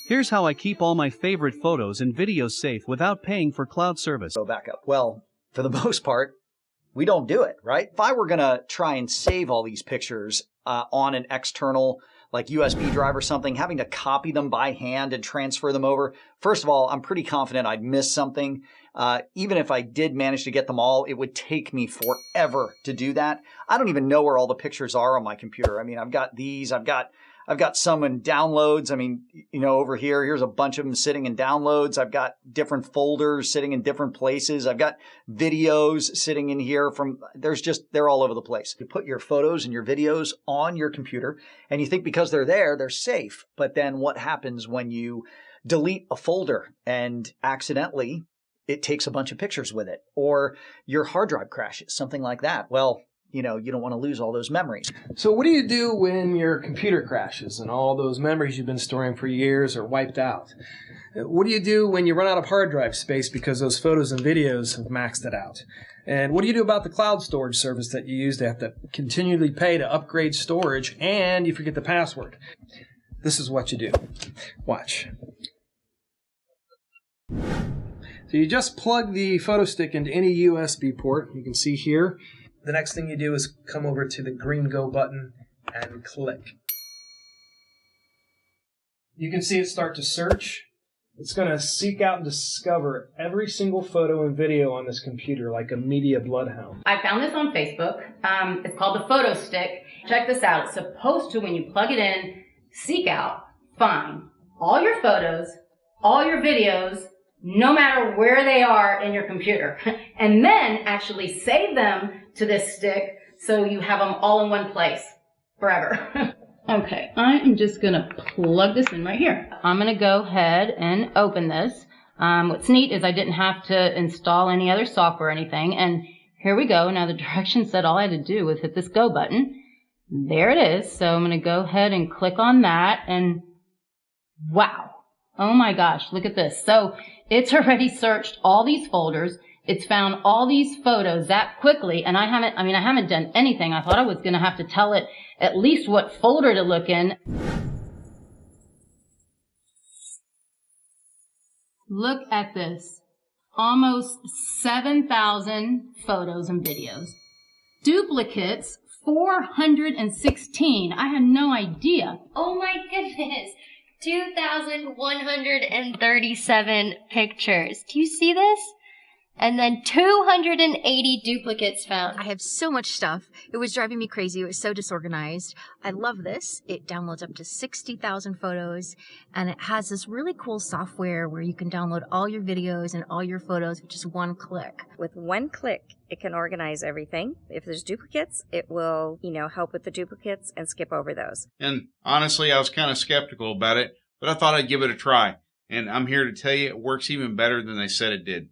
Here's how I keep all my favorite photos and videos safe without paying for cloud service. Go back up. Well, for the most part, we don't do it, right? If I were going to try and save all these pictures on an external like USB drive or something, having to copy them by hand and transfer them over, first of all, I'm pretty confident I'd miss something. Even if I did manage to get them all, it would take me forever to do that. I don't even know where all the pictures are on my computer. I mean, I've got these, I've got some in downloads. I mean, you know, over here's a bunch of them sitting in downloads. I've got different folders sitting in different places. I've got videos sitting in here they're all over the place. You put your photos and your videos on your computer and you think because they're there, they're safe. But then what happens when you delete a folder and accidentally it takes a bunch of pictures with it, or your hard drive crashes, something like that? Well, you know, you don't want to lose all those memories. So what do you do when your computer crashes and all those memories you've been storing for years are wiped out? What do you do when you run out of hard drive space because those photos and videos have maxed it out? And what do you do about the cloud storage service that you use to have to continually pay to upgrade storage and you forget the password? This is what you do. Watch. So you just plug the PhotoStick into any USB port. You can see here. The next thing you do is come over to the green Go button and click. You can see it start to search. It's going to seek out and discover every single photo and video on this computer like a media bloodhound. I found this on Facebook. It's called ThePhotoStick. Check this out. It's supposed to, when you plug it in, seek out, find all your photos, all your videos, no matter where they are in your computer, and then actually save them to this stick so you have them all in one place forever. Okay, I am just going to plug this in right here. I'm going to go ahead and open this. What's neat is I didn't have to install any other software or anything, and here we go. Now the directions said all I had to do was hit this go button. There it is. So I'm going to go ahead and click on that, and wow. Oh my gosh, look at this. So it's already searched all these folders. It's found all these photos that quickly, and I haven't done anything. I thought I was going to have to tell it at least what folder to look in. Look at this. Almost 7,000 photos and videos. Duplicates, 416. I had no idea. Oh my goodness. 2,137 pictures. Do you see this? And then 280 duplicates found. I have so much stuff. It was driving me crazy. It was so disorganized. I love this. It downloads up to 60,000 photos, and it has this really cool software where you can download all your videos and all your photos with just one click. With one click, it can organize everything. If there's duplicates, it will, help with the duplicates and skip over those. And honestly, I was kind of skeptical about it, but I thought I'd give it a try. And I'm here to tell you it works even better than they said it did.